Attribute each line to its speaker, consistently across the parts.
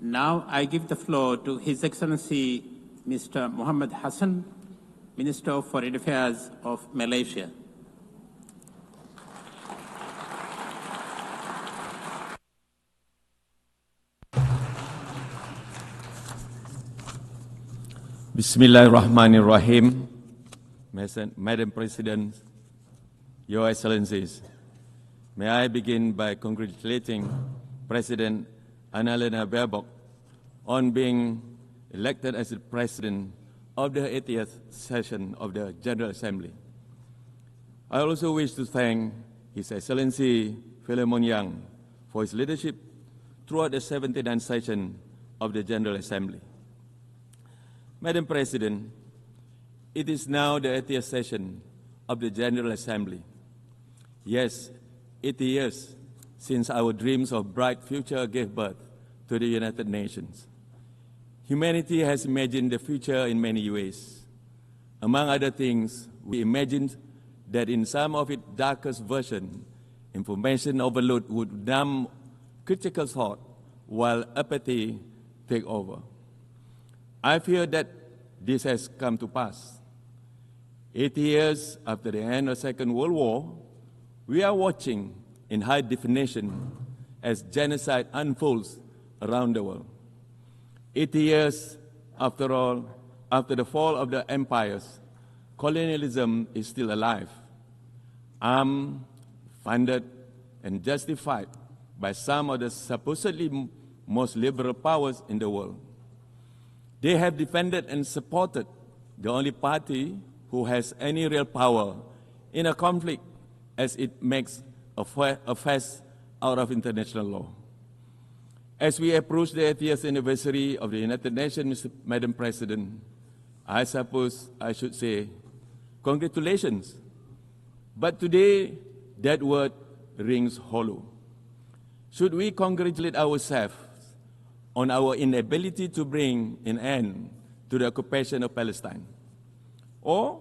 Speaker 1: Now I give the floor to His Excellency Mr. Muhammad Hassan, Minister of Foreign Affairs of Malaysia.
Speaker 2: Bismillahirrahmanirrahim. Madam President, Your Excellencies, may I begin by congratulating President Annalena Baerbock on being elected as the President of the 80th session of the General Assembly. I also wish to thank His Excellency Philemon Yang for his leadership throughout the 79th session of the General Assembly. Madam President, it is now the 80th session of the General Assembly. Yes, 80 years since our dreams of bright future gave birth to the United Nations. Humanity has imagined the future in many ways. Among other things, we imagined that in some of its darkest versions, information overload would numb critical thought while apathy take over. I fear that this has come to pass. 80 years after the end of the Second World War, we are watching in high definition as genocide unfolds around the world. 80 years, after all, after the fall of the empires, colonialism is still alive, armed, funded, and justified by some of the supposedly most liberal powers in the world. They have defended and supported the only party who has any real power in a conflict as it makes a fuss out of international law. As we approach the 80th anniversary of the United Nations, Madam President, I suppose I should say, congratulations. But today, that word rings hollow. Should we congratulate ourselves on our inability to bring an end to the occupation of Palestine? Or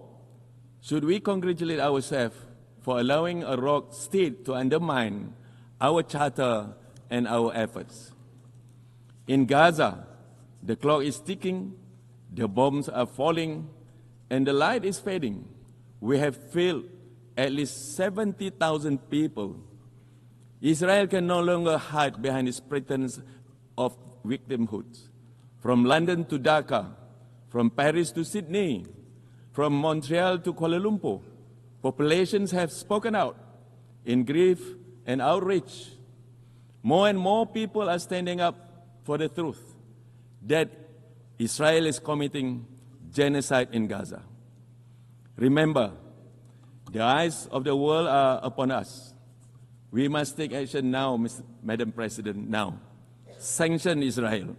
Speaker 2: should we congratulate ourselves for allowing a rogue state to undermine our charter and our efforts? In Gaza, the clock is ticking, the bombs are falling, and the light is fading. We have failed at least 70,000 people. Israel can no longer hide behind its pretense of victimhood. From London to Dhaka, from Paris to Sydney, from Montreal to Kuala Lumpur, populations have spoken out in grief and outrage. More and more people are standing up for the truth that Israel is committing genocide in Gaza. Remember, the eyes of the world are upon us. We must take action now, Madam President, now. Sanction Israel.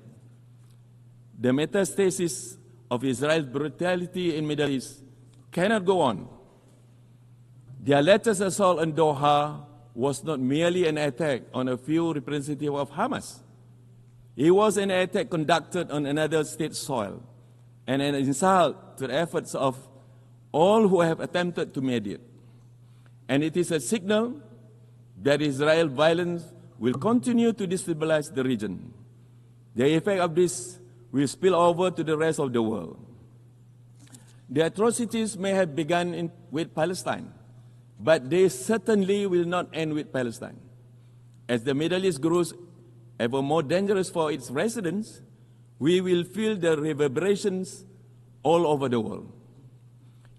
Speaker 2: The metastasis of Israel's brutality in the Middle East cannot go on. Their latest assault on Doha was not merely an attack on a few representatives of Hamas. It was an attack conducted on another state's soil and an insult to the efforts of all who have attempted to mediate. And it is a signal that Israel violence will continue to destabilize the region. The effect of this will spill over to the rest of the world. The atrocities may have begun with Palestine, but they certainly will not end with Palestine. As the Middle East grows ever more dangerous for its residents, we will feel the reverberations all over the world.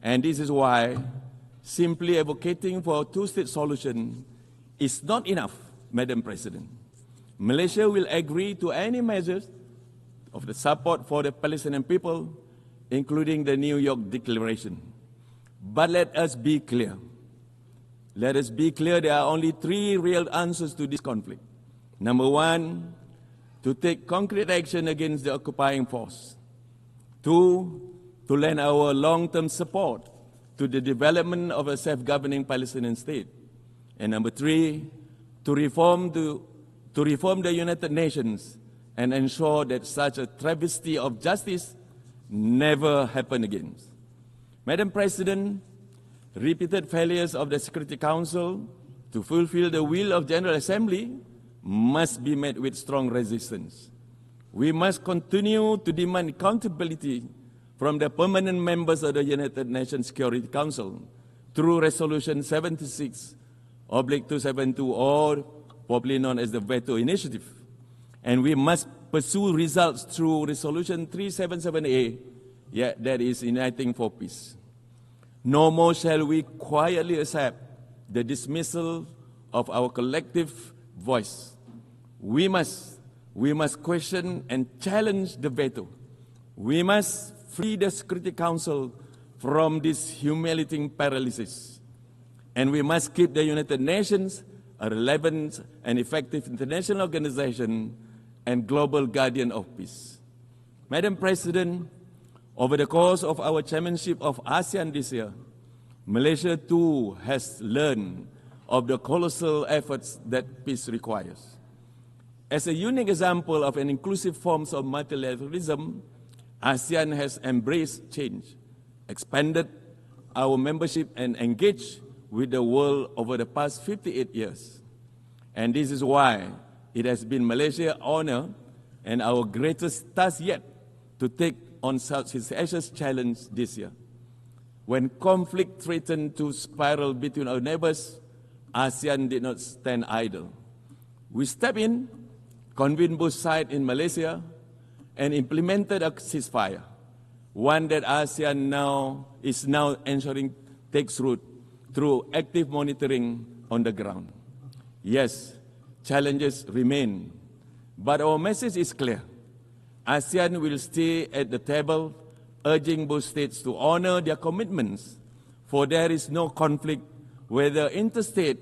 Speaker 2: And this is why simply advocating for a two-state solution is not enough, Madam President. Malaysia will agree to any measures of the support for the Palestinian people, including the New York Declaration. But let us be clear. Let us be clear, there are only three real answers to this conflict. Number one, to take concrete action against the occupying force. Two, to lend our long-term support to the development of a self-governing Palestinian state. And number three, to reform the United Nations and ensure that such a travesty of justice never happen again. Madam President, repeated failures of the Security Council to fulfill the will of General Assembly must be met with strong resistance. We must continue to demand accountability from the permanent members of the United Nations Security Council through Resolution 76/272, or popularly known as the Veto Initiative. And we must pursue results through Resolution 377A, that is Uniting for Peace. No more shall we quietly accept the dismissal of our collective voice. We must question and challenge the veto. We must free the Security Council from this humiliating paralysis. And we must keep the United Nations a relevant and effective international organization and global guardian of peace. Madam President, over the course of our chairmanship of ASEAN this year, Malaysia too has learned of the colossal efforts that peace requires. As a unique example of an inclusive form of multilateralism, ASEAN has embraced change, expanded our membership, and engaged with the world over the past 58 years. And this is why it has been Malaysia's honor and our greatest task yet to take on such a serious challenge this year. When conflict threatened to spiral between our neighbors, ASEAN did not stand idle. We stepped in, convened both sides in Malaysia, and implemented a ceasefire, one that ASEAN is now ensuring takes root through active monitoring on the ground. Yes, challenges remain, but our message is clear. ASEAN will stay at the table, urging both states to honor their commitments, for there is no conflict, whether interstate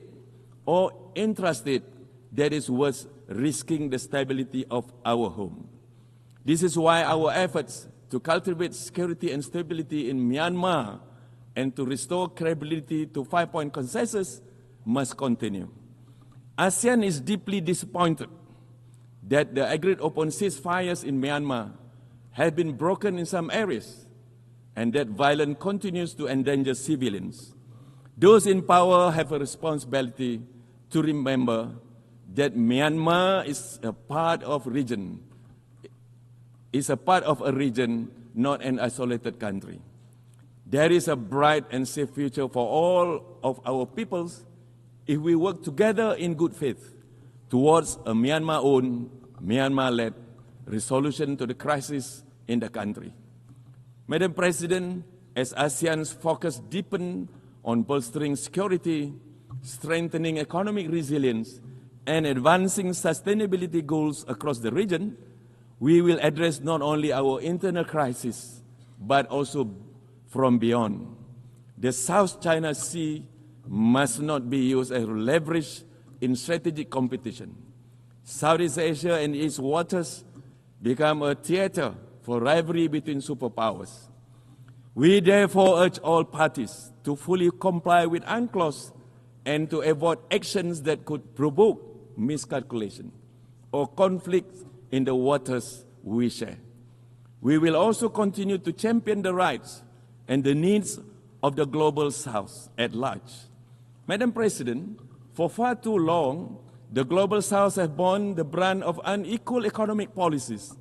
Speaker 2: or intrastate, that is worth risking the stability of our home. This is why our efforts to cultivate security and stability in Myanmar and to restore credibility to five-point consensus must continue. ASEAN is deeply disappointed that the agreed-upon ceasefires in Myanmar have been broken in some areas and that violence continues to endanger civilians. Those in power have a responsibility to remember that Myanmar is a part of a region, not an isolated country. There is a bright and safe future for all of our peoples if we work together in good faith towards a Myanmar-owned, Myanmar-led resolution to the crisis in the country. Madam President, as ASEAN's focus deepens on bolstering security, strengthening economic resilience, and advancing sustainability goals across the region, we will address not only our internal crisis, but also from beyond. The South China Sea must not be used as leverage in strategic competition. Southeast Asia and its waters become a theater for rivalry between superpowers. We therefore urge all parties to fully comply with UNCLOS and to avoid actions that could provoke miscalculation or conflict in the waters we share. We will also continue to champion the rights and the needs of the global South at large. Madam President, for far too long, the global South has borne the brunt of unequal economic policies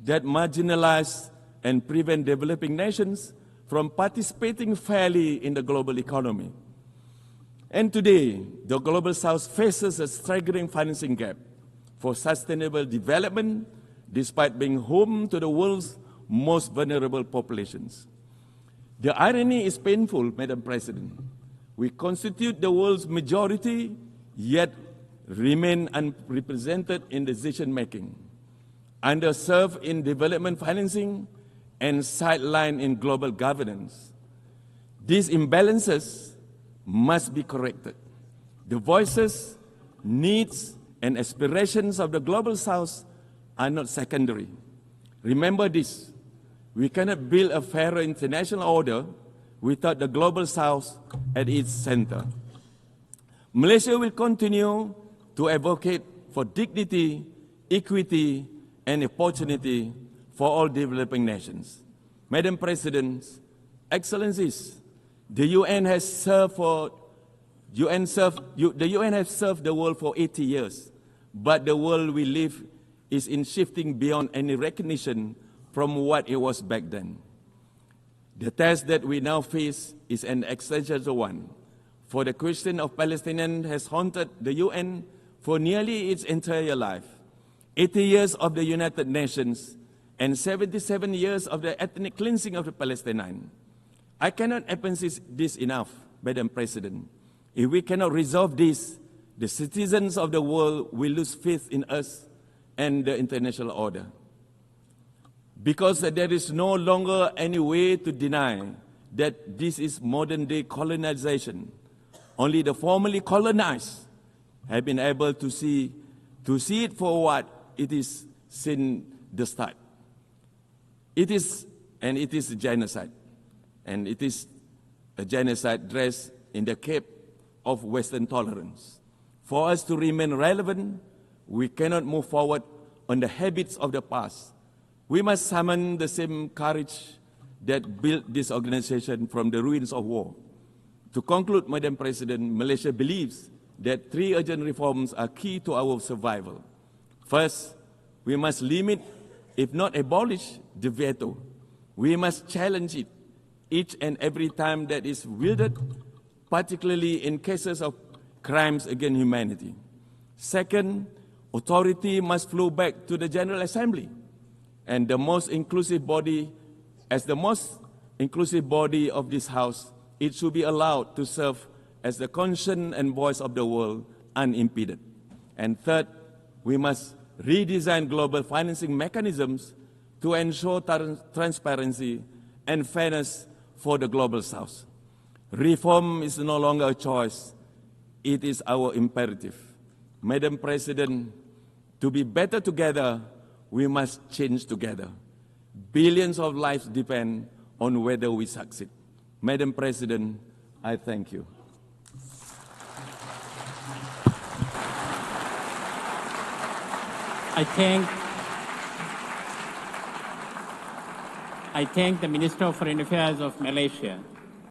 Speaker 2: that marginalize and prevent developing nations from participating fairly in the global economy. And today, the global South faces a staggering financing gap for sustainable development, despite being home to the world's most vulnerable populations. The irony is painful, Madam President. We constitute the world's majority, yet remain unrepresented in decision-making, underserved in development financing, and sidelined in global governance. These imbalances must be corrected. The voices, needs, and aspirations of the global South are not secondary. Remember this: we cannot build a fairer international order without the global South at its center. Malaysia will continue to advocate for dignity, equity, and opportunity for all developing nations. Madam President, Excellencies, the UN has served the world for 80 years, but the world we live is in shifting beyond any recognition from what it was back then. The test that we now face is an existential one, for the question of Palestinians has haunted the UN for nearly its entire life. 80 years of the United Nations and 77 years of the ethnic cleansing of the Palestinians. I cannot emphasize this enough, Madam President. If we cannot resolve this, the citizens of the world will lose faith in us and the international order. Because there is no longer any way to deny that this is modern-day colonization. Only the formerly colonized have been able to see it for what it is since the start. It is a genocide. And it is a genocide dressed in the cape of Western tolerance. For us to remain relevant, we cannot move forward on the habits of the past. We must summon the same courage that built this organization from the ruins of war. To conclude, Madam President, Malaysia believes that 3 urgent reforms are key to our survival. First, we must limit, if not abolish, the veto. We must challenge it each and every time that is wielded, particularly in cases of crimes against humanity. Second, authority must flow back to the General Assembly, and the most inclusive body, as the most inclusive body of this House, it should be allowed to serve as the conscience and voice of the world unimpeded. And third, we must redesign global financing mechanisms to ensure transparency and fairness for the global South. Reform is no longer a choice, it is our imperative. Madam President, to be better together, we must change together. Billions of lives depend on whether we succeed. Madam President, I thank you.
Speaker 1: I thank the Minister of Foreign Affairs of Malaysia.